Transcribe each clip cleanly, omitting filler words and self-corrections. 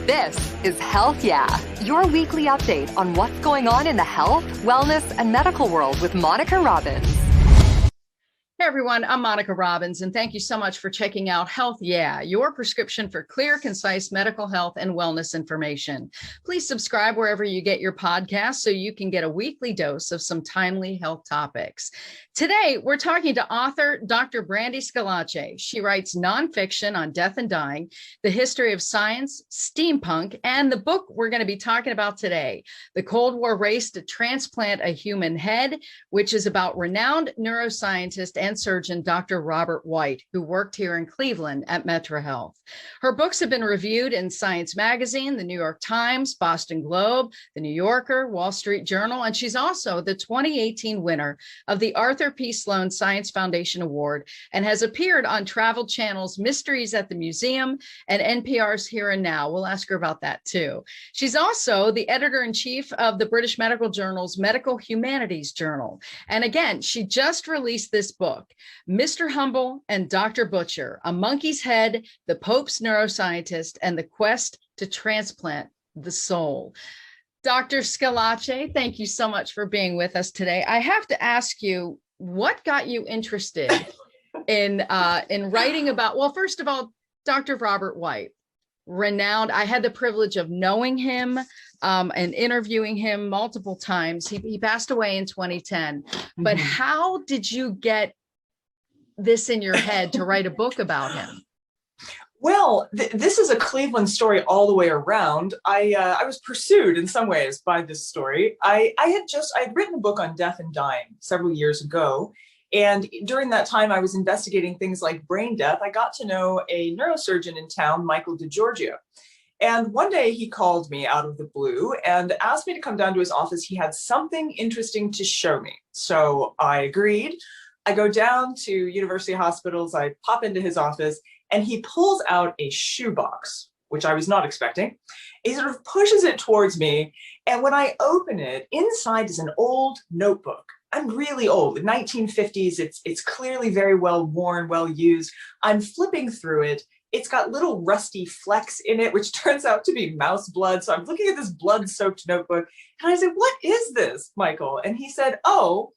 This is Health Yeah, your weekly update on what's going on in the health, wellness, and medical world with Monica Robbins. Hey everyone, I'm Monica Robbins, and thank you so much for checking out Health Yeah, your prescription for clear, concise medical health and wellness information. Please subscribe wherever you get your podcasts so you can get a weekly dose of some timely health topics. Today, we're talking to author Dr. Brandy Schillace She. She writes nonfiction on death and dying, the history of science, steampunk, and the book we're going to be talking about today, The Cold War Race to Transplant a Human Head, which is about renowned neuroscientist and surgeon Dr. Robert White, who worked here in Cleveland at Metro Health. Her books have been reviewed in Science Magazine, the New York Times, Boston Globe, the New Yorker, Wall Street Journal, and she's also the 2018 winner of the Arthur P. Sloan Science Foundation Award and has appeared on Travel Channel's Mysteries at the Museum and NPR's Here and Now. We'll ask her about that too. She's also the editor-in-chief of the British Medical Journal's Medical Humanities Journal. And again, she just released this book, Mr. Humble and Dr. Butcher, A Monkey's Head, the Pope's Neuroscientist, and the Quest to Transplant the Soul. Dr. Schillace, thank you so much for being with us today. I have to ask you, what got you interested in writing about, well, first of all, Dr. Robert White, renowned. I had the privilege of knowing him and interviewing him multiple times. He passed away in 2010, but how did you get this in your head to write a book about him? Well, this is a Cleveland story all the way around. I was pursued in some ways by this story. I had written a book on death and dying several years ago. And during that time, I was investigating things like brain death. I got to know a neurosurgeon in town, Michael DiGiorgio. And one day he called me out of the blue and asked me to come down to his office. He had something interesting to show me. So I agreed. I go down to University Hospitals, I pop into his office, and he pulls out a shoebox, which I was not expecting. He sort of pushes it towards me, and when I open it, inside is an old notebook. I'm really old, the 1950s, it's clearly very well worn, well used. I'm flipping through it. It's got little rusty flecks in it, which turns out to be mouse blood. So I'm looking at this blood-soaked notebook, and I said, "What is this, Michael?" And he said, "Oh,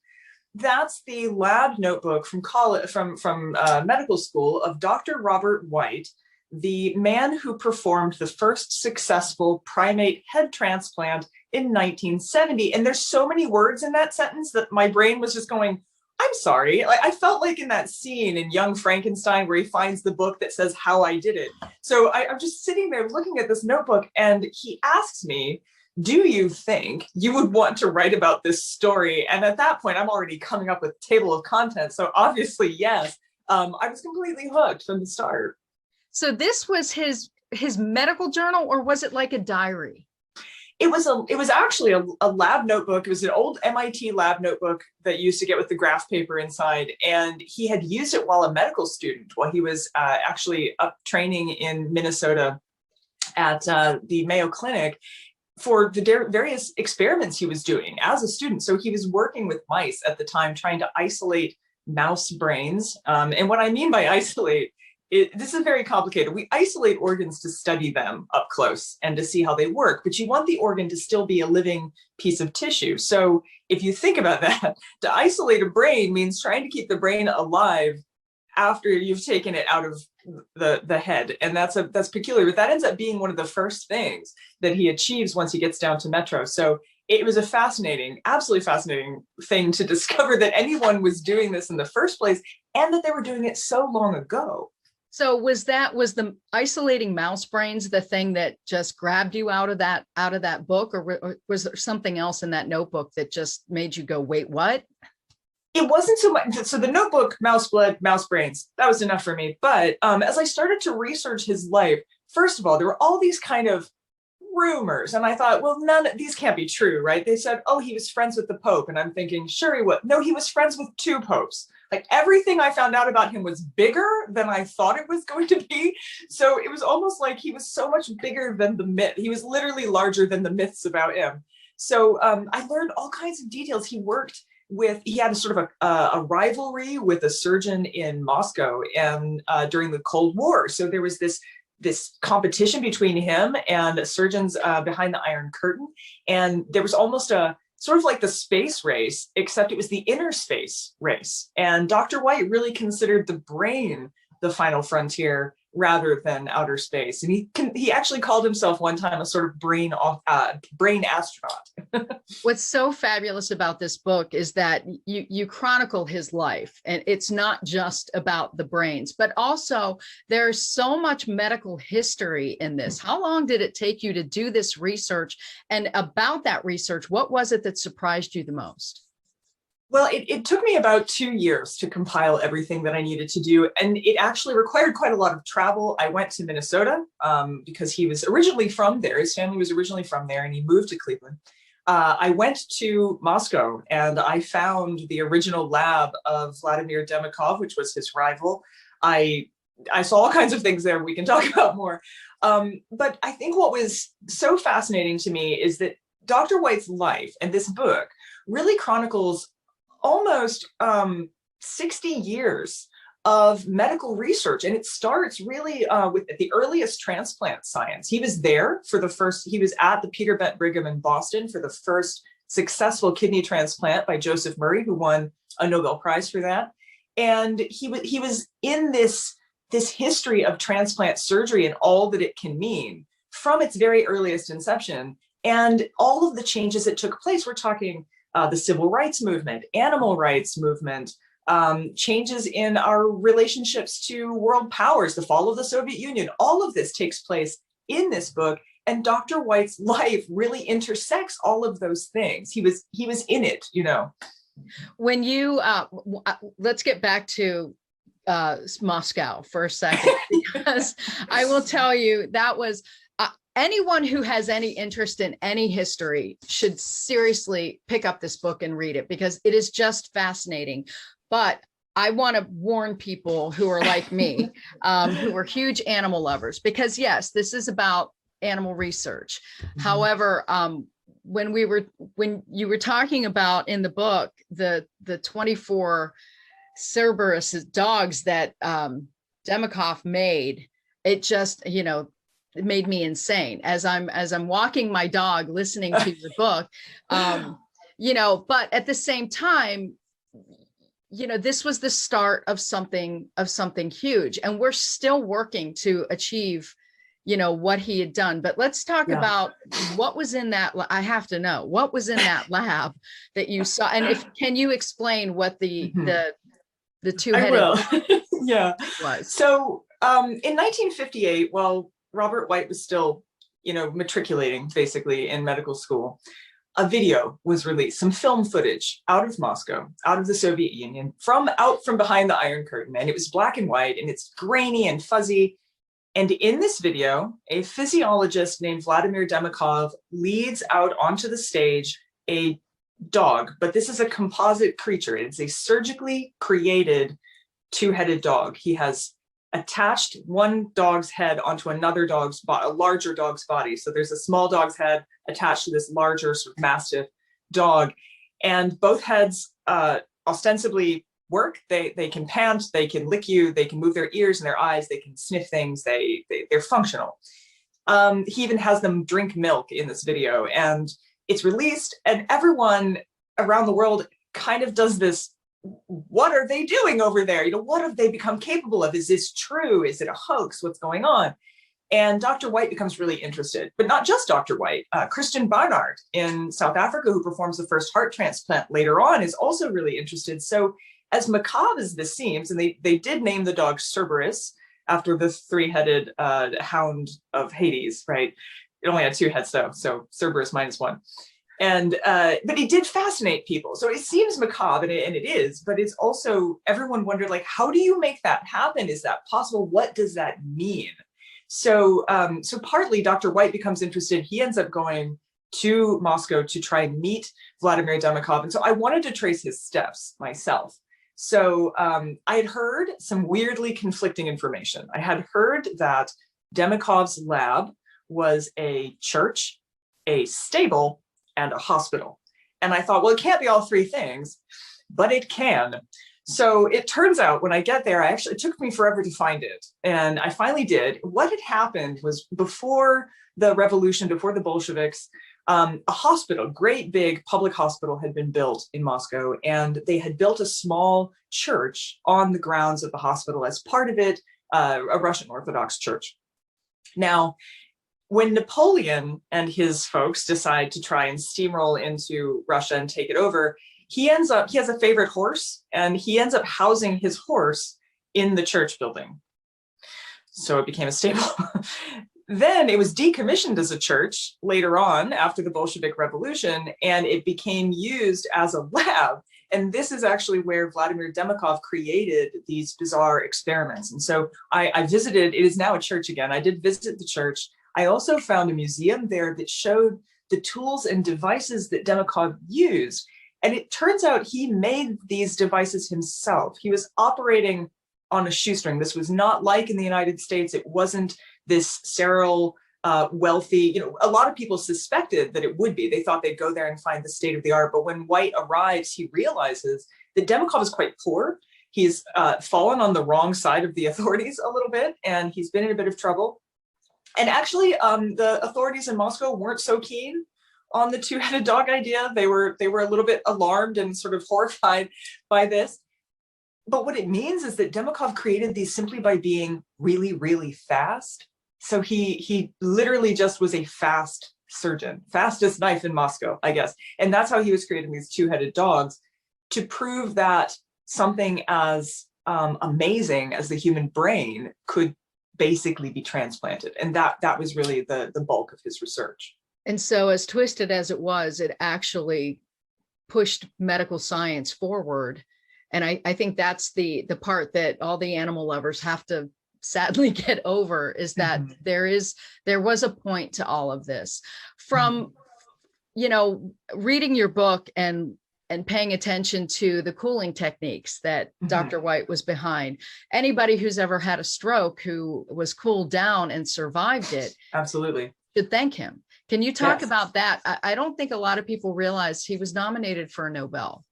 that's the lab notebook from college, from medical school of Dr. Robert White, the man who performed the first successful primate head transplant in 1970. And there's so many words in that sentence that my brain was just going, "I'm sorry." I felt like in that scene in Young Frankenstein where he finds the book that says how I did it. So I'm just sitting there looking at this notebook, and he asks me, "Do you think you would want to write about this story?" And at that point, I'm already coming up with a table of contents. So obviously, yes, I was completely hooked from the start. So this was his medical journal, or was it like a diary? It was actually a lab notebook. It was an old MIT lab notebook that you used to get with the graph paper inside. And he had used it while a medical student, while he was actually up training in Minnesota at the Mayo Clinic, for the various experiments he was doing as a student. So he was working with mice at the time, trying to isolate mouse brains. And what I mean by isolate, this is very complicated. We isolate organs to study them up close and to see how they work, but you want the organ to still be a living piece of tissue. So if you think about that, to isolate a brain means trying to keep the brain alive after you've taken it out of the head. And that's peculiar, but that ends up being one of the first things that he achieves once he gets down to Metro. So it was a fascinating, absolutely fascinating thing to discover that anyone was doing this in the first place and that they were doing it so long ago. So was the isolating mouse brains the thing that just grabbed you out of that book, or was there something else in that notebook that just made you go, "Wait, what?" It wasn't so much. So the notebook, mouse blood, mouse brains, that was enough for me. But as I started to research his life, first of all, there were all these kind of rumors. And I thought, well, none of these can't be true, right? They said, "Oh, he was friends with the Pope." And I'm thinking, sure he was. No, he was friends with two popes. Like everything I found out about him was bigger than I thought it was going to be. So it was almost like he was so much bigger than the myth. He was literally larger than the myths about him. So I learned all kinds of details. He had a sort of a rivalry with a surgeon in Moscow and during the Cold War. So there was this this competition between him and surgeons behind the Iron Curtain. And there was almost a sort of like the space race, except it was the inner space race. And Dr. White really considered the brain the final frontier rather than outer space. And he actually called himself one time a sort of brain astronaut. What's so fabulous about this book is that you chronicle his life, and it's not just about the brains, but also there's so much medical history in this. How long did it take you to do this research? And about that research, what was it that surprised you the most? Well, it took me about 2 years to compile everything that I needed to do. And it actually required quite a lot of travel. I went to Minnesota because he was originally from there. His family was originally from there, and he moved to Cleveland. I went to Moscow, and I found the original lab of Vladimir Demikov, which was his rival. I saw all kinds of things there we can talk about more. But I think what was so fascinating to me is that Dr. White's life and this book really chronicles almost 60 years of medical research. And it starts really with the earliest transplant science. He was there for he was at the Peter Bent Brigham in Boston for the first successful kidney transplant by Joseph Murray, who won a Nobel Prize for that. And he was in this history of transplant surgery and all that it can mean from its very earliest inception. And all of the changes that took place, we're talking the civil rights movement, animal rights movement, changes in our relationships to world powers, the fall of the Soviet Union. All of this takes place in this book, and Dr. White's life really intersects all of those things. He was in it, you know. When you let's get back to Moscow for a second, because I will tell you that was anyone who has any interest in any history should seriously pick up this book and read it, because it is just fascinating. But I want to warn people who are like me, who are huge animal lovers, because yes, this is about animal research. Mm-hmm. However, when you were talking about in the book, the 24 Cerberus dogs that Demikov made, it just, it made me insane as I'm walking my dog listening to your book. But at the same time, this was the start of something huge, and we're still working to achieve what he had done. But let's talk about what was in that. I have to know what was in that lab that you saw, and can you explain what the two-headed was? So in 1958, while Robert White was still, matriculating basically in medical school, a video was released, some film footage out of Moscow, out of the Soviet Union, out from behind the Iron Curtain. And it was black and white, and it's grainy and fuzzy. And in this video, a physiologist named Vladimir Demikov leads out onto the stage a dog, but this is a composite creature. It's a surgically created two-headed dog. He has attached one dog's head onto another dog's body, a larger dog's body. So there's a small dog's head attached to this larger sort of mastiff dog, and both heads ostensibly work. They can pant, they can lick you, they can move their ears and their eyes, they can sniff things. They're functional. He even has them drink milk in this video, and it's released, and everyone around the world kind of does this. What are they doing over there? What have they become capable of? Is this true? Is it a hoax? What's going on? And Dr. White becomes really interested, but not just Dr. White. Christian Barnard in South Africa, who performs the first heart transplant later on, is also really interested. So as macabre as this seems, and they did name the dog Cerberus after the three-headed hound of Hades, right? It only had two heads though, so Cerberus -1. And but it did fascinate people. So it seems macabre, and it is, but it's also, everyone wondered, like, how do you make that happen? Is that possible? What does that mean? So partly Dr. White becomes interested. He ends up going to Moscow to try and meet Vladimir Demikov. And so I wanted to trace his steps myself. So I had heard some weirdly conflicting information. I had heard that Demikov's lab was a church, a stable, and a hospital. And I thought, well, it can't be all three things, but it can. So it turns out when I get there, it took me forever to find it. And I finally did. What had happened was before the revolution, before the Bolsheviks, a hospital, great big public hospital had been built in Moscow, and they had built a small church on the grounds of the hospital as part of it, a Russian Orthodox church. Now, when Napoleon and his folks decide to try and steamroll into Russia and take it over, he has a favorite horse, and he ends up housing his horse in the church building. So it became a stable. Then it was decommissioned as a church later on after the Bolshevik Revolution, and it became used as a lab. And this is actually where Vladimir Demikov created these bizarre experiments. And so I visited, it is now a church again. I did visit the church. I also found a museum there that showed the tools and devices that Demikov used. And it turns out he made these devices himself. He was operating on a shoestring. This was not like in the United States. It wasn't this sterile, wealthy, a lot of people suspected that it would be. They thought they'd go there and find the state of the art. But when White arrives, he realizes that Demikov is quite poor. He's fallen on the wrong side of the authorities a little bit, and he's been in a bit of trouble. And actually, the authorities in Moscow weren't so keen on the two-headed dog idea. They were a little bit alarmed and sort of horrified by this. But what it means is that Demikov created these simply by being really, really fast. So he literally just was a fast surgeon, fastest knife in Moscow, I guess. And that's how he was creating these two-headed dogs, to prove that something as amazing as the human brain could basically be transplanted. And that was really the bulk of his research. And so as twisted as it was, it actually pushed medical science forward. And I think that's the part that all the animal lovers have to sadly get over, is that there was a point to all of this. From, reading your book and paying attention to the cooling techniques that Dr. White was behind. Anybody who's ever had a stroke who was cooled down and survived it, absolutely, should thank him. Can you talk about that? I don't think a lot of people realize he was nominated for a Nobel.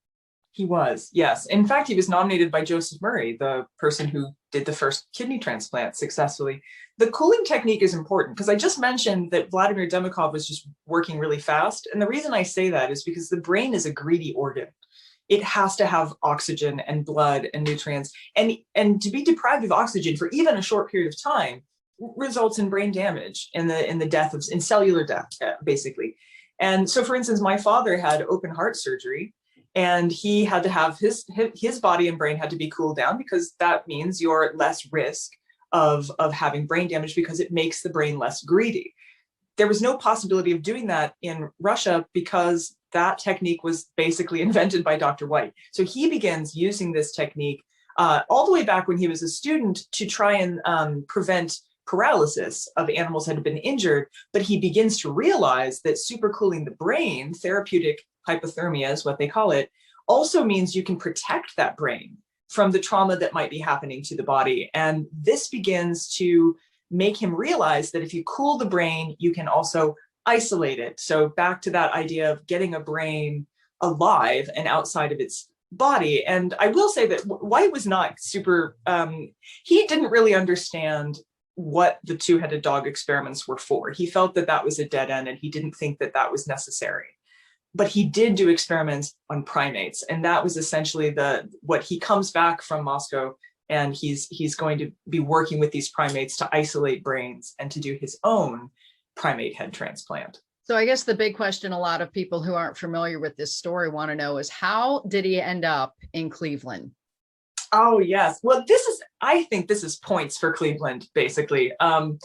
He was, yes. In fact, he was nominated by Joseph Murray, the person who did the first kidney transplant successfully. The cooling technique is important because I just mentioned that Vladimir Demikov was just working really fast. And the reason I say that is because the brain is a greedy organ. It has to have oxygen and blood and nutrients. And to be deprived of oxygen for even a short period of time results in brain damage, in cellular death, basically. And so, for instance, my father had open heart surgery, and he had to have his body and brain had to be cooled down, because that means you're at less risk of having brain damage, because it makes the brain less greedy. There was no possibility of doing that in Russia because that technique was basically invented by Dr. White. So he begins using this technique all the way back when he was a student to try and prevent paralysis of animals that had been injured. But he begins to realize that supercooling the brain, therapeutic hypothermia is what they call it, also means you can protect that brain from the trauma that might be happening to the body. And this begins to make him realize that if you cool the brain, you can also isolate it. So back to that idea of getting a brain alive and outside of its body. And I will say that White was not super, he didn't really understand what the two-headed dog experiments were for. He felt that that was a dead end, and he didn't think that that was necessary. But he did do experiments on primates, and that was essentially what he comes back from Moscow, and he's going to be working with these primates to isolate brains and to do his own primate head transplant. So I guess the big question a lot of people who aren't familiar with this story want to know is, how did he end up in Cleveland? Oh, yes. Well, I think this is points for Cleveland, basically. When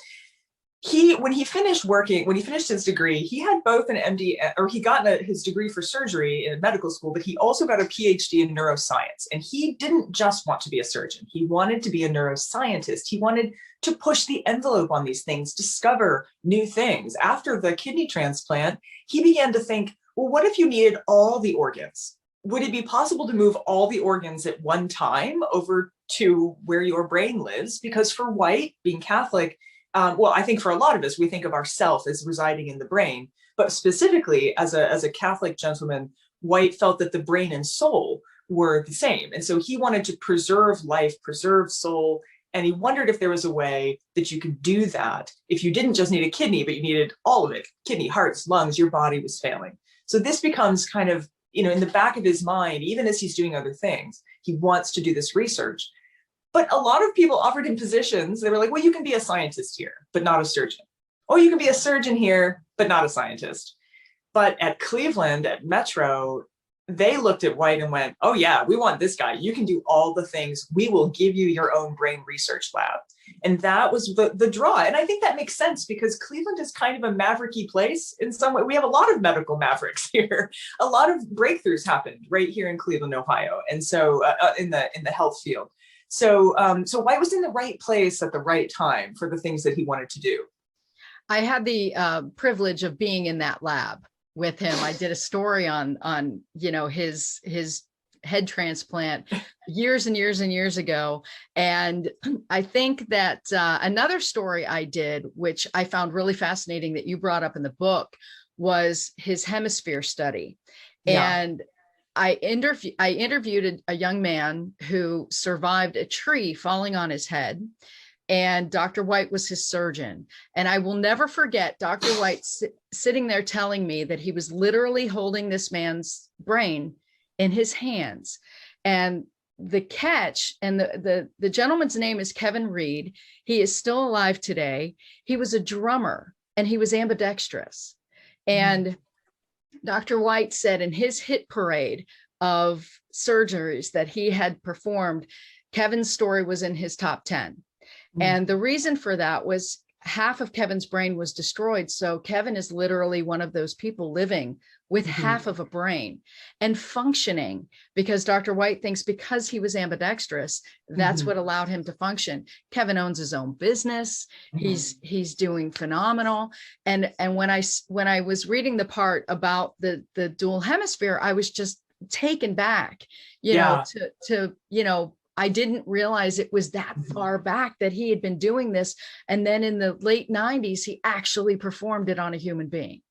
he finished his degree, he had both an MD, or he got his degree for surgery in medical school, but he also got a PhD in neuroscience. And he didn't just want to be a surgeon. He wanted to be a neuroscientist. He wanted to push the envelope on these things, discover new things. After the kidney transplant, he began to think, well, what if you needed all the organs? Would it be possible to move all the organs at one time over to where your brain lives? Because for White, being Catholic, well, I think for a lot of us, we think of ourself as residing in the brain, but specifically as a Catholic gentleman, White felt that the brain and soul were the same. And so he wanted to preserve life, preserve soul. And he wondered if there was a way that you could do that if you didn't just need a kidney, but you needed all of it, kidney, hearts, lungs, your body was failing. So this becomes kind of, in the back of his mind, even as he's doing other things, he wants to do this research. But a lot of people offered him positions. They were like, well, you can be a scientist here, but not a surgeon. Or you can be a surgeon here, but not a scientist. But at Cleveland, at Metro, they looked at White and went, oh yeah, we want this guy. You can do all the things. We will give you your own brain research lab. And that was the draw. And I think that makes sense because Cleveland is kind of a mavericky place in some way. We have a lot of medical mavericks here. A lot of breakthroughs happened right here in Cleveland, Ohio. And so in the health field. So White was in the right place at the right time for the things that he wanted to do. I had the privilege of being in that lab with him. I did a story on his head transplant years and years and years ago. And I think that another story I did, which I found really fascinating that you brought up in the book, was his hemisphere study. Yeah. And I interviewed a young man who survived a tree falling on his head. And Dr. White was his surgeon. And I will never forget Dr. White sitting there telling me that he was literally holding this man's brain in his hands. And the catch, and the gentleman's name is Kevin Reed. He is still alive today. He was a drummer and he was ambidextrous. And Dr. White said in his hit parade of surgeries that he had performed, Kevin's story was in his top 10. And the reason for that was half of Kevin's brain was destroyed. So Kevin is literally one of those people living with half of a brain and functioning, because Dr. White thinks because he was ambidextrous, that's what allowed him to function. Kevin owns his own business. He's doing phenomenal. And when I was reading the part about the dual hemisphere, I was just taken back, I didn't realize it was that far back that he had been doing this. And then in the late 90s, he actually performed it on a human being.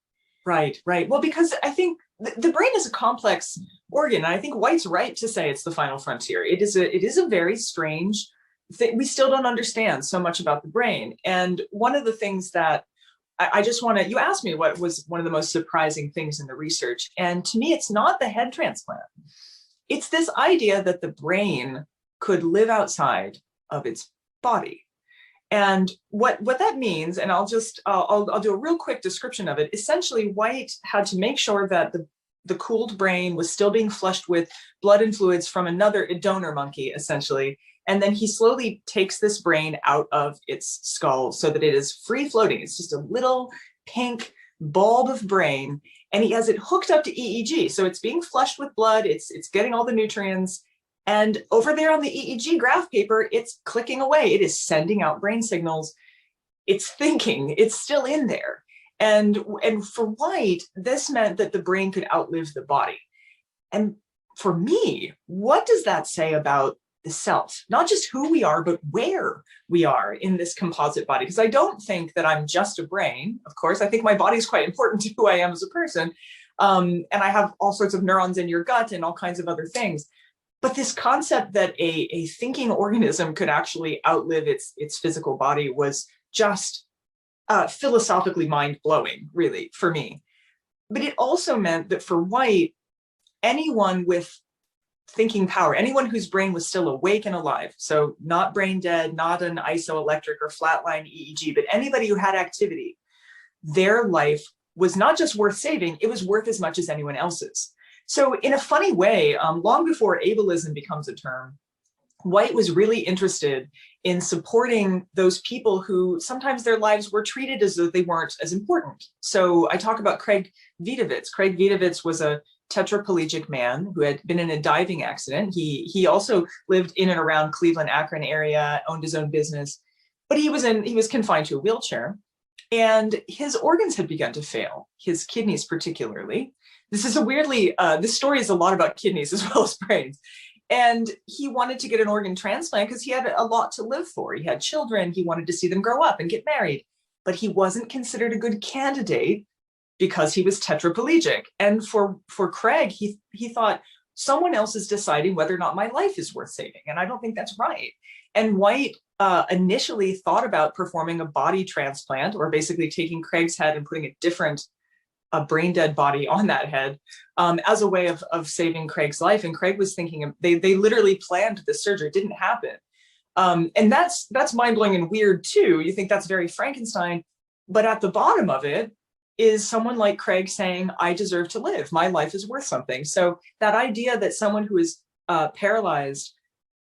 Right. Well, because I think the brain is a complex organ. And I think White's right to say it's the final frontier. It is a very strange thing. We still don't understand so much about the brain. And one of the things that I just want to, you asked me what was one of the most surprising things in the research. And to me, it's not the head transplant. It's this idea that the brain could live outside of its body. And what that means, and I'll do a real quick description of it. Essentially, White had to make sure that the cooled brain was still being flushed with blood and fluids from a donor monkey, essentially. And then he slowly takes this brain out of its skull so that it is free floating. It's just a little pink bulb of brain. And he has it hooked up to EEG. So it's being flushed with blood. It's getting all the nutrients. And over there on the EEG graph paper, it's clicking away. It is sending out brain signals. It's thinking. It's still in there. And for White, this meant that the brain could outlive the body. And for me, what does that say about the self? Not just who we are, but where we are in this composite body. Because I don't think that I'm just a brain. Of course, I think my body is quite important to who I am as a person. And I have all sorts of neurons in your gut and all kinds of other things. But this concept that a thinking organism could actually outlive its physical body was just philosophically mind-blowing, really, for me. But it also meant that for White, anyone with thinking power, anyone whose brain was still awake and alive, so not brain dead, not an isoelectric or flatline EEG, but anybody who had activity, their life was not just worth saving, it was worth as much as anyone else's. So in a funny way, long before ableism becomes a term, White was really interested in supporting those people who sometimes their lives were treated as though they weren't as important. So I talk about Craig Vidovitz. Craig Vidovitz was a tetraplegic man who had been in a diving accident. He also lived in and around Cleveland, Akron area, owned his own business, but he was confined to a wheelchair, and his organs had begun to fail, his kidneys particularly. This is this story is a lot about kidneys as well as brains. And he wanted to get an organ transplant because he had a lot to live for. He had children. He wanted to see them grow up and get married. But he wasn't considered a good candidate because he was tetraplegic. And for Craig, he thought, someone else is deciding whether or not my life is worth saving. And I don't think that's right. And White initially thought about performing a body transplant, or basically taking Craig's head and putting a brain dead body on that head, as a way of saving Craig's life. And Craig was thinking, they literally planned the surgery. It didn't happen. And that's mind-blowing and weird too. You think that's very Frankenstein, but at the bottom of it is someone like Craig saying, I deserve to live. My life is worth something. So that idea that someone who is paralyzed,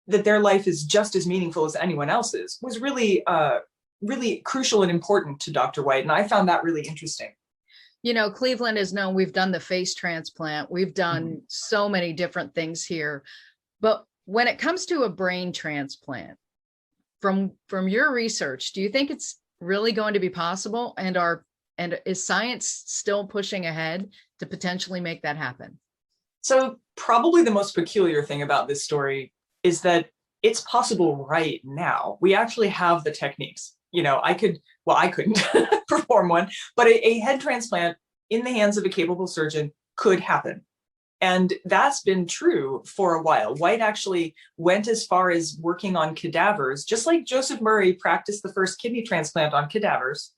that their life is just as meaningful as anyone else's, was really, really crucial and important to Dr. White. And I found that really interesting. You know, Cleveland is known, we've done the face transplant. We've done so many different things here. But when it comes to a brain transplant, from your research, do you think it's really going to be possible? And is science still pushing ahead to potentially make that happen? So probably the most peculiar thing about this story is that it's possible right now. We actually have the techniques. You know, I couldn't perform one, but a head transplant in the hands of a capable surgeon could happen. And that's been true for a while. White actually went as far as working on cadavers, just like Joseph Murray practiced the first kidney transplant on cadavers.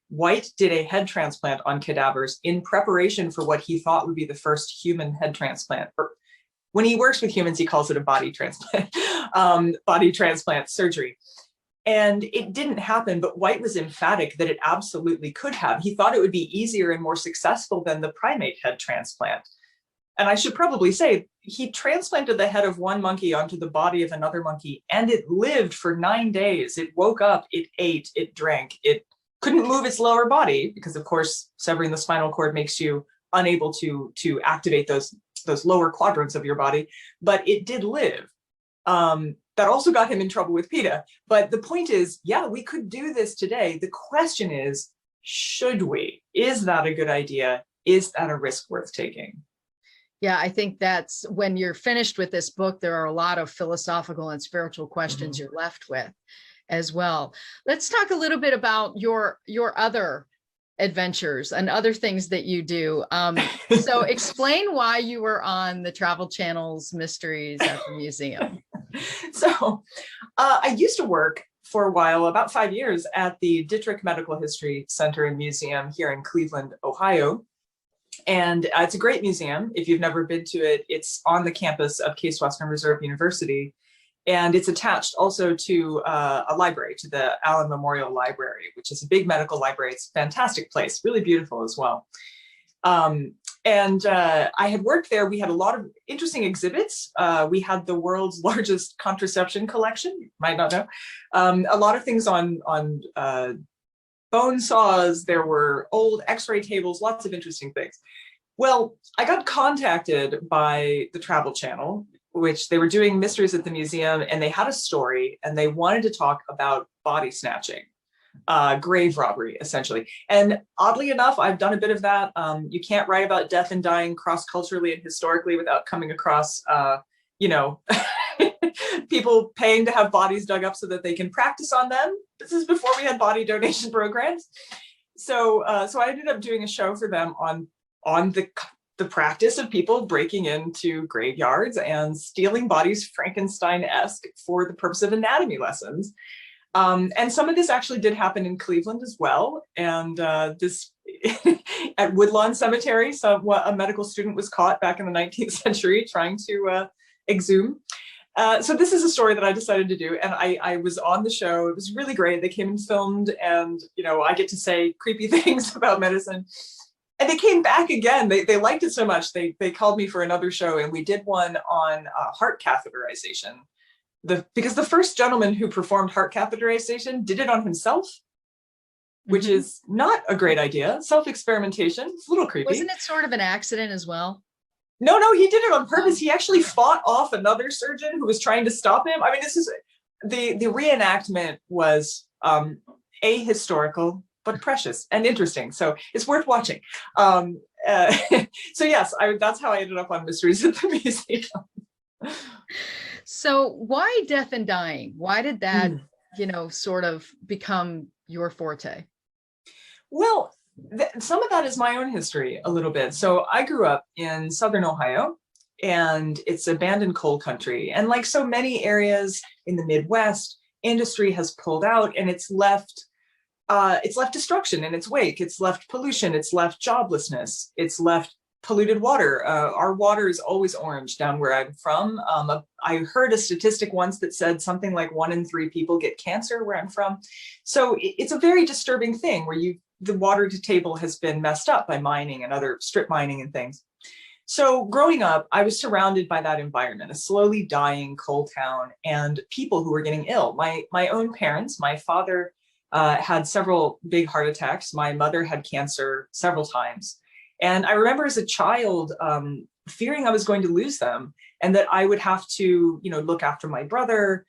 White did a head transplant on cadavers in preparation for what he thought would be the first human head transplant. When he works with humans, he calls it a body transplant, body transplant surgery. And it didn't happen, but White was emphatic that it absolutely could have. He thought it would be easier and more successful than the primate head transplant. And I should probably say, he transplanted the head of one monkey onto the body of another monkey, and it lived for 9 days. It woke up, it ate, it drank, it couldn't move its lower body, because of course, severing the spinal cord makes you unable to activate those lower quadrants of your body, but it did live. That also got him in trouble with PETA. But the point is, yeah, we could do this today. The question is, should we? Is that a good idea? Is that a risk worth taking? Yeah, I think that's when you're finished with this book, there are a lot of philosophical and spiritual questions you're left with as well. Let's talk a little bit about your other adventures and other things that you do. So explain why you were on the Travel Channel's Mysteries at the Museum. So I used to work for a while, about 5 years, at the Dittrich Medical History Center and Museum here in Cleveland, Ohio. And it's a great museum. If you've never been to it, it's on the campus of Case Western Reserve University. And it's attached also to a library, to the Allen Memorial Library, which is a big medical library. It's a fantastic place, really beautiful as well. I had worked there. We had a lot of interesting exhibits. We had the world's largest contraception collection, you might not know. A lot of things on bone saws. There were old x-ray tables, lots of interesting things. Well, I got contacted by the Travel Channel, which they were doing Mysteries at the Museum, and they had a story and they wanted to talk about body snatching, grave robbery, essentially. And oddly enough, I've done a bit of that. You can't write about death and dying cross-culturally and historically without coming across, people paying to have bodies dug up so that they can practice on them. This is before we had body donation programs. So I ended up doing a show for them on the practice of people breaking into graveyards and stealing bodies Frankenstein-esque for the purpose of anatomy lessons. And some of this actually did happen in Cleveland as well. And this at Woodlawn Cemetery, a medical student was caught back in the 19th century trying to exhume. So this is a story that I decided to do, and I was on the show. It was really great. They came and filmed, and I get to say creepy things about medicine. And they came back again. They liked it so much. They called me for another show, and we did one on heart catheterization. Because the first gentleman who performed heart catheterization did it on himself, which is not a great idea. Self-experimentation, it's a little creepy. Wasn't it sort of an accident as well? No, he did it on purpose. He actually fought off another surgeon who was trying to stop him. I mean, this is the reenactment was ahistorical, but precious and interesting. So it's worth watching. So yes, that's how I ended up on Mysteries at the Museum. So why death and dying? Why did that, sort of become your forte? Well, some of that is my own history a little bit. So I grew up in Southern Ohio, and it's abandoned coal country. And like so many areas in the Midwest, industry has pulled out, and it's left destruction in its wake. It's left pollution. It's left joblessness. It's left polluted water. Our water is always orange down where I'm from. I heard a statistic once that said something like 1 in 3 people get cancer where I'm from. So it's a very disturbing thing where the water to table has been messed up by mining and other strip mining and things. So growing up, I was surrounded by that environment, a slowly dying coal town, and people who were getting ill. My own parents, my father had several big heart attacks. My mother had cancer several times. And I remember as a child fearing I was going to lose them and that I would have to, look after my brother.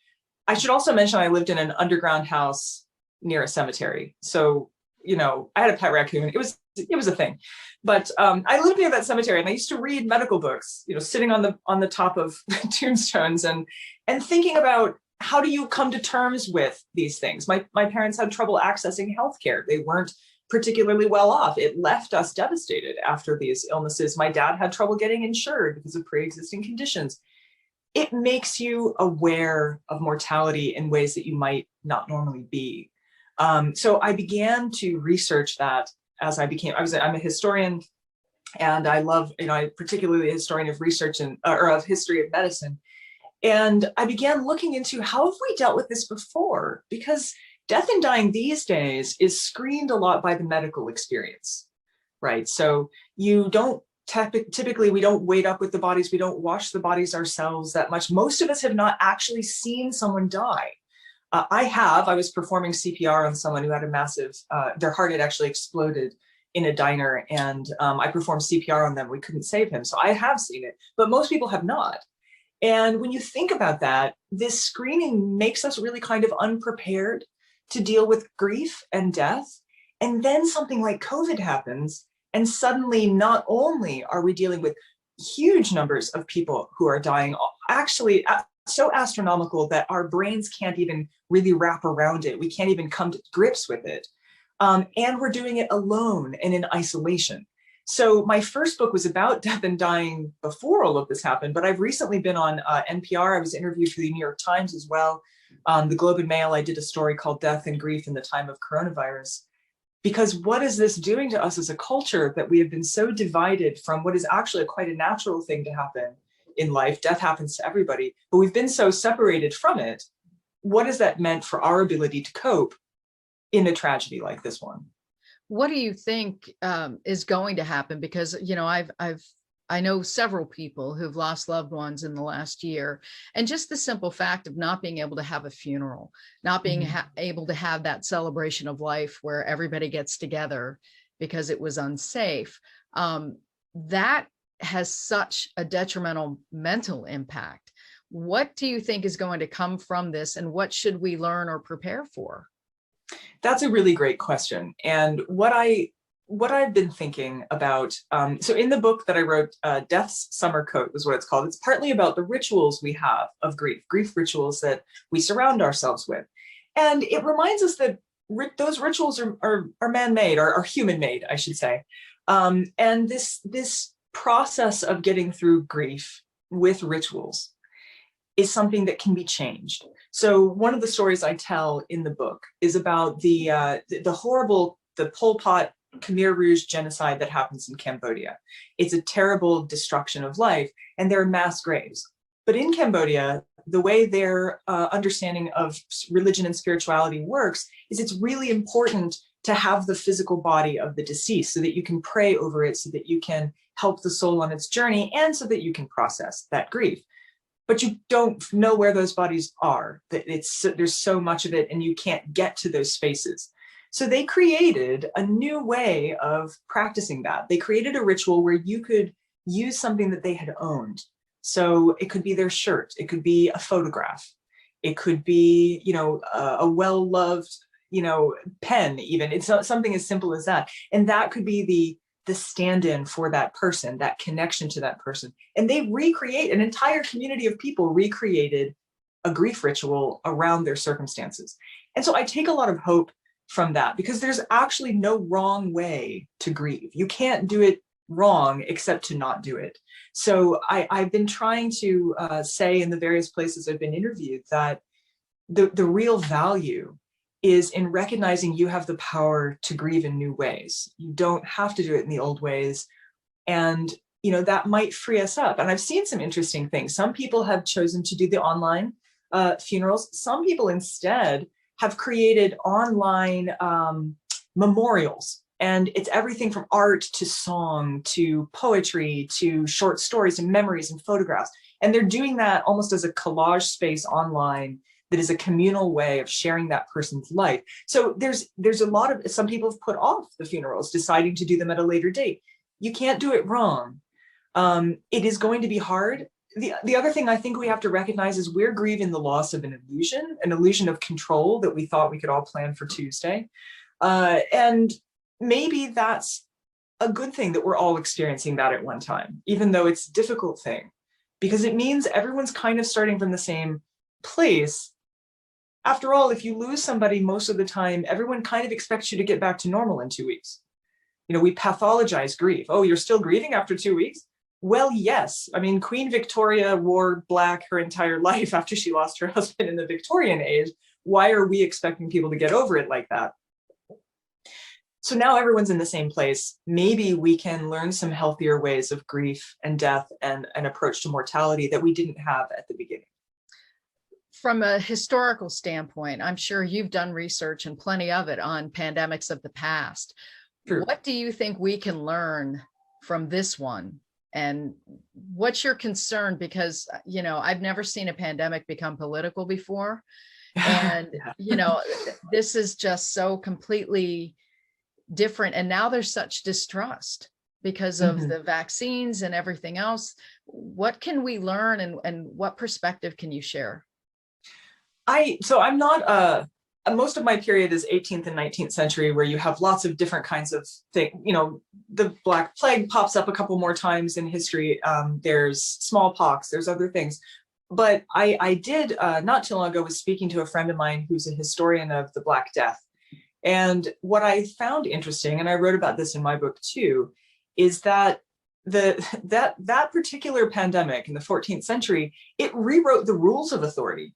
I should also mention I lived in an underground house near a cemetery. So, I had a pet raccoon. It was a thing. But I lived near that cemetery, and I used to read medical books, sitting on the top of tombstones and thinking about how do you come to terms with these things. My parents had trouble accessing healthcare. They weren't particularly well off. It left us devastated after these illnesses. My dad had trouble getting insured because of pre-existing conditions. It makes you aware of mortality in ways that you might not normally be. So I began to research that as I'm a historian, and I love, particularly a historian of research or of history of medicine. And I began looking into how have we dealt with this before? Because death and dying these days is screened a lot by the medical experience, right? So you don't typically, we don't wait up with the bodies. We don't wash the bodies ourselves that much. Most of us have not actually seen someone die. I was performing CPR on someone who had a massive, their heart had actually exploded in a diner, and I performed CPR on them. We couldn't save him. So I have seen it, but most people have not. And when you think about that, this screening makes us really kind of unprepared to deal with grief and death. And then something like COVID happens, and suddenly not only are we dealing with huge numbers of people who are dying, actually so astronomical that our brains can't even really wrap around it. We can't even come to grips with it. And we're doing it alone and in isolation. So my first book was about death and dying before all of this happened, but I've recently been on NPR. I was interviewed for the New York Times as well. The Globe and Mail, I did a story called Death and Grief in the Time of Coronavirus. Because what is this doing to us as a culture that we have been so divided from what is actually quite a natural thing to happen in life? Death happens to everybody, but we've been so separated from it. What has that meant for our ability to cope in a tragedy like this one? What do you think is going to happen? Because, I know several people who've lost loved ones in the last year, and just the simple fact of not being able to have a funeral, not being able to have that celebration of life where everybody gets together because it was unsafe. That has such a detrimental mental impact. What do you think is going to come from this, and what should we learn or prepare for? That's a really great question. And what I've been thinking about, so in the book that I wrote, Death's Summer Coat was what it's called. It's partly about the rituals we have of grief rituals that we surround ourselves with. And it reminds us that those rituals are man-made, or human-made, I should say. And this process of getting through grief with rituals is something that can be changed. So one of the stories I tell in the book is about the horrible, the Pol Pot Khmer Rouge genocide that happens in Cambodia. It's a terrible destruction of life, and there are mass graves. But in Cambodia, the way their understanding of religion and spirituality works is it's really important to have the physical body of the deceased so that you can pray over it, so that you can help the soul on its journey, and so that you can process that grief. But you don't know where those bodies are. There's so much of it, and you can't get to those spaces. So they created a new way of practicing that. They created a ritual where you could use something that they had owned. So it could be their shirt. It could be a photograph. It could be, a well-loved, pen even. It's something as simple as that. And that could be the stand-in for that person, that connection to that person. And they recreate, an entire community of people recreated a grief ritual around their circumstances. And so I take a lot of hope from that, because there's actually no wrong way to grieve. You can't do it wrong except to not do it. So I've been trying to say in the various places I've been interviewed that the real value is in recognizing you have the power to grieve in new ways. You don't have to do it in the old ways. And, that might free us up. And I've seen some interesting things. Some people have chosen to do the online funerals. Some people instead have created online memorials. And it's everything from art to song to poetry to short stories and memories and photographs. And they're doing that almost as a collage space online that is a communal way of sharing that person's life. So there's a lot of, some people have put off the funerals, deciding to do them at a later date. You can't do it wrong. It is going to be hard. The other thing I think we have to recognize is we're grieving the loss of an illusion of control that we thought we could all plan for Tuesday. And maybe that's a good thing that we're all experiencing that at one time, even though it's a difficult thing, because it means everyone's kind of starting from the same place. After all, if you lose somebody most of the time, everyone kind of expects you to get back to normal in 2 weeks. We pathologize grief. Oh, you're still grieving after 2 weeks? Well, yes. I mean, Queen Victoria wore black her entire life after she lost her husband in the Victorian age. Why are we expecting people to get over it like that? So now everyone's in the same place. Maybe we can learn some healthier ways of grief and death and an approach to mortality that we didn't have at the beginning. From a historical standpoint, I'm sure you've done research and plenty of it on pandemics of the past. Sure. What do you think we can learn from this one? And what's your concern? Because, I've never seen a pandemic become political before. And, this is just so completely different. And now there's such distrust because of the vaccines and everything else. What can we learn and what perspective can you share? I'm not, most of my period is 18th and 19th century, where you have lots of different kinds of things. The Black Plague pops up a couple more times in history. There's smallpox, there's other things. But I did, not too long ago, was speaking to a friend of mine who's a historian of the Black Death. And what I found interesting, and I wrote about this in my book too, is that that particular pandemic in the 14th century, it rewrote the rules of authority.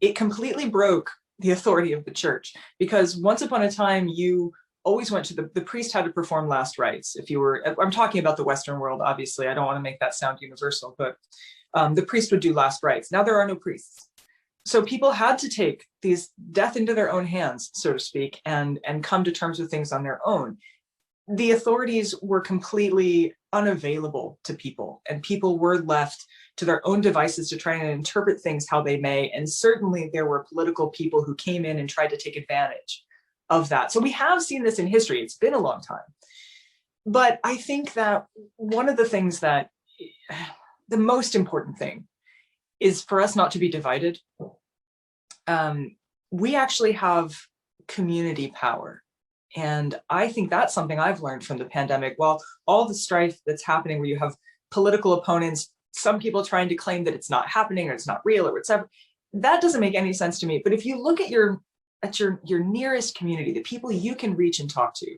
It completely broke the authority of the church, because once upon a time, you always went to the priest had to perform last rites. If you were, I'm talking about the Western world, obviously, I don't want to make that sound universal, but the priest would do last rites. Now there are no priests. So people had to take these death into their own hands, so to speak, and come to terms with things on their own. The authorities were completely unavailable to people, and people were left to their own devices to try and interpret things how they may. And certainly there were political people who came in and tried to take advantage of that. So we have seen this in history. It's been a long time. But I think that one of the things that, the most important thing is for us not to be divided. We actually have community power. And I think that's something I've learned from the pandemic. While all the strife that's happening, where you have political opponents, some people trying to claim that it's not happening or it's not real or whatever, that doesn't make any sense to me. But if you look at your nearest community, the people you can reach and talk to,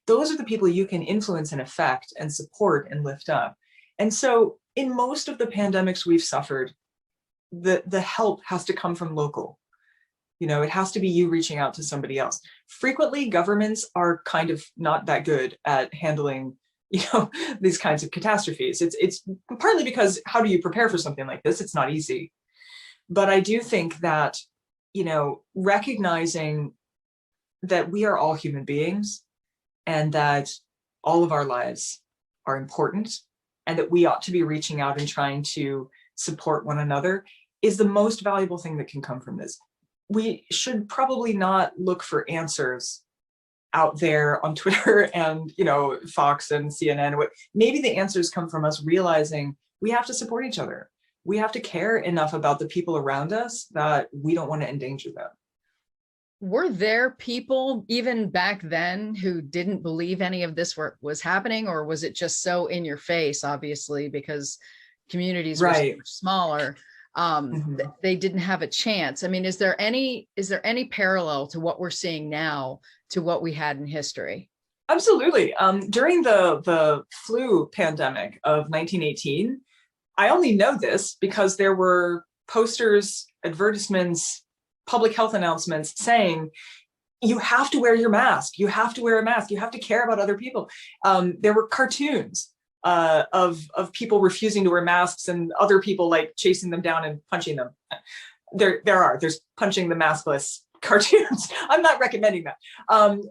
those are the people you can influence and affect and support and lift up. And so in most of the pandemics we've suffered, the help has to come from local. It has to be you reaching out to somebody else. Frequently, governments are kind of not that good at handling, these kinds of catastrophes. It's partly because how do you prepare for something like this? It's not easy. But I do think that, recognizing that we are all human beings and that all of our lives are important and that we ought to be reaching out and trying to support one another is the most valuable thing that can come from this. We should probably not look for answers out there on Twitter and, Fox and CNN. Maybe the answers come from us realizing we have to support each other. We have to care enough about the people around us that we don't want to endanger them. Were there people even back then who didn't believe any of this was happening, or was it just so in your face, obviously, because communities were so much smaller? They didn't have a chance. I mean, is there any parallel to what we're seeing now to what we had in history? Absolutely. During the flu pandemic of 1918, I only know this because there were posters, advertisements, public health announcements saying, you have to wear your mask. You have to wear a mask. You have to care about other people. There were cartoons of people refusing to wear masks and other people like chasing them down and punching them. There's punching the maskless cartoons. I'm not recommending that.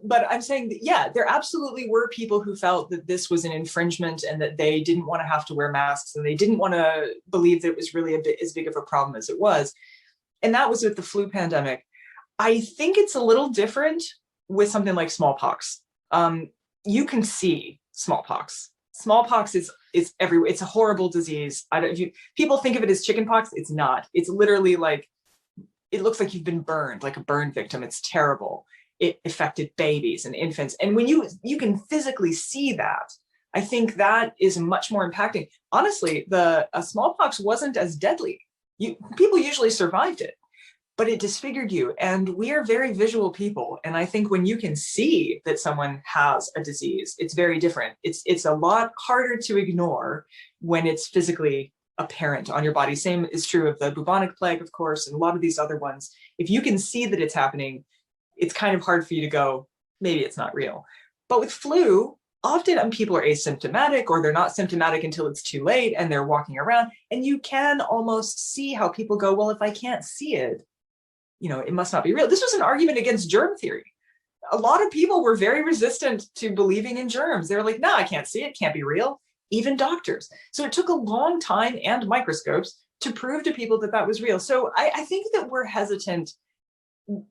But I'm saying that, yeah, there absolutely were people who felt that this was an infringement and that they didn't want to have to wear masks and they didn't want to believe that it was really as big of a problem as it was. And that was with the flu pandemic. I think it's a little different with something like smallpox. You can see smallpox. Smallpox is everywhere. It's a horrible disease. People think of it as chickenpox. It's not. It's literally like, it looks like you've been burned, like a burn victim. It's terrible. It affected babies and infants. And when you can physically see that, I think that is much more impacting. Honestly, the smallpox wasn't as deadly. People usually survived it, but it disfigured you. And we are very visual people. And I think when you can see that someone has a disease, it's very different. It's a lot harder to ignore when it's physically apparent on your body. Same is true of the bubonic plague, of course, and a lot of these other ones. If you can see that it's happening, it's kind of hard for you to go, maybe it's not real. But with flu, often people are asymptomatic or they're not symptomatic until it's too late and they're walking around, and you can almost see how people go, well, if I can't see it, it must not be real. This was an argument against germ theory. A lot of people were very resistant to believing in germs. They were like, no, I can't see it, can't be real. Even doctors. So it took a long time and microscopes to prove to people that that was real. So I think that we're hesitant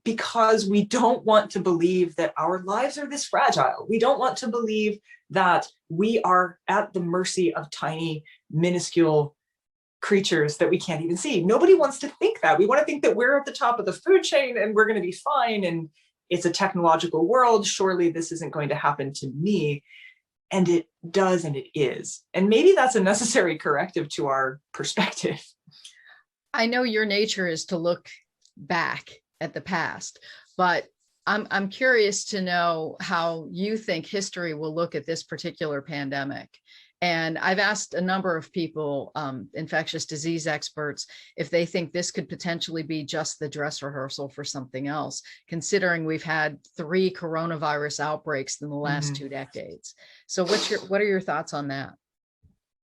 because we don't want to believe that our lives are this fragile. We don't want to believe that we are at the mercy of tiny, minuscule creatures that we can't even see. Nobody wants to think that. We want to think that we're at the top of the food chain and we're going to be fine. And it's a technological world. Surely this isn't going to happen to me. And it does, and it is. And maybe that's a necessary corrective to our perspective. I know your nature is to look back at the past, but I'm curious to know how you think history will look at this particular pandemic. And I've asked a number of people, infectious disease experts, if they think this could potentially be just the dress rehearsal for something else, considering we've had 3 coronavirus outbreaks in the last 2 decades. So what are your thoughts on that?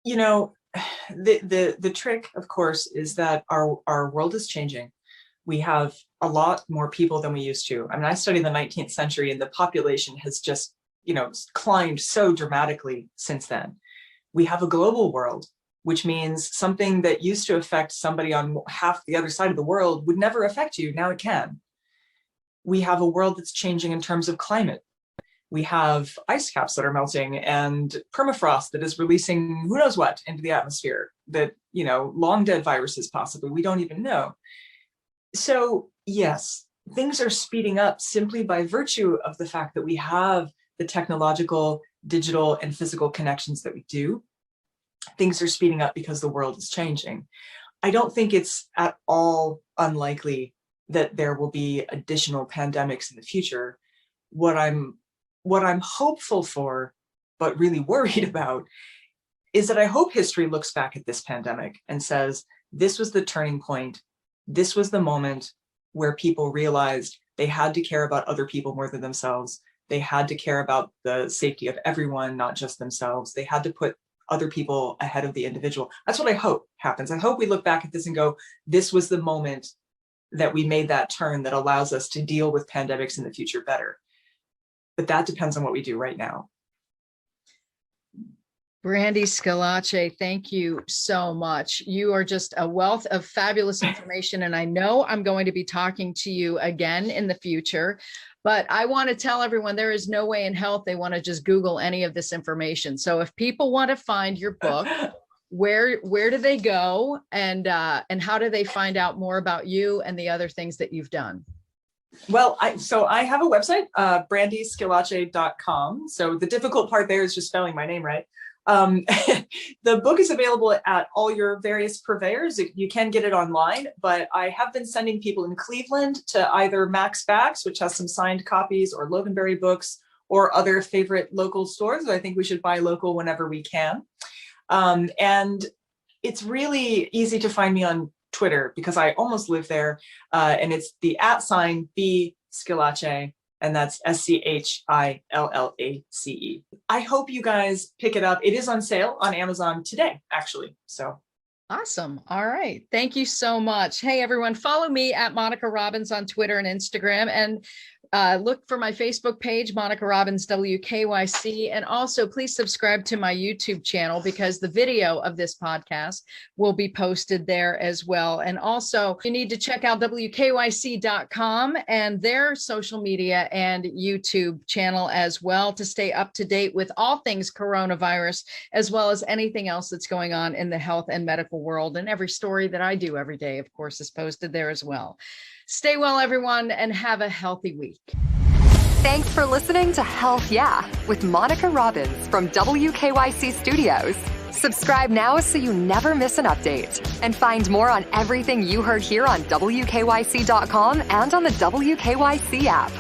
The trick, of course, is that our world is changing. We have a lot more people than we used to. I mean, I studied the 19th century and the population has just, climbed so dramatically since then. We have a global world, which means something that used to affect somebody on half the other side of the world would never affect you. Now it can. We have a world that's changing in terms of climate. We have ice caps that are melting and permafrost that is releasing who knows what into the atmosphere that, long dead viruses possibly, we don't even know. So yes, things are speeding up simply by virtue of the fact that we have the technological, digital, and physical connections that we do. Things are speeding up because the world is changing. I don't think it's at all unlikely that there will be additional pandemics in the future. What I'm hopeful for, but really worried about, is that I hope history looks back at this pandemic and says, this was the turning point. This was the moment where people realized they had to care about other people more than themselves. They had to care about the safety of everyone, not just themselves. They had to put other people ahead of the individual. That's what I hope happens. I hope we look back at this and go, this was the moment that we made that turn that allows us to deal with pandemics in the future better. But that depends on what we do right now. Brandy Schillace She, thank you so much. You are just a wealth of fabulous information, and I know I'm going to be talking to you again in the future. But I want to tell everyone there is no way in health they want to just Google any of this information. So if people want to find your book, where do they go, and how do they find out more about you and the other things that you've done? Well, I have a website, brandyschillace.com. So the difficult part there is just spelling my name right. The book is available at all your various purveyors. You can get it online, but I have been sending people in Cleveland to either Max Backs, which has some signed copies, or Loganberry Books, or other favorite local stores. I think we should buy local whenever we can. And it's really easy to find me on Twitter because I almost live there. And it's the @B Schillace, and that's Schillace. I hope you guys pick it up. It is on sale on Amazon today, actually. So awesome. All right. Thank you so much. Hey, everyone, follow me at Monica Robbins on Twitter and Instagram, and look for my Facebook page, Monica Robbins WKYC. And also please subscribe to my YouTube channel because the video of this podcast will be posted there as well. And also you need to check out WKYC.com and their social media and YouTube channel as well to stay up to date with all things coronavirus, as well as anything else that's going on in the health and medical world. And every story that I do every day, of course, is posted there as well. Stay well, everyone, and have a healthy week. Thanks for listening to Health Yeah with Monica Robbins from WKYC Studios. Subscribe now so you never miss an update. And find more on everything you heard here on WKYC.com and on the WKYC app.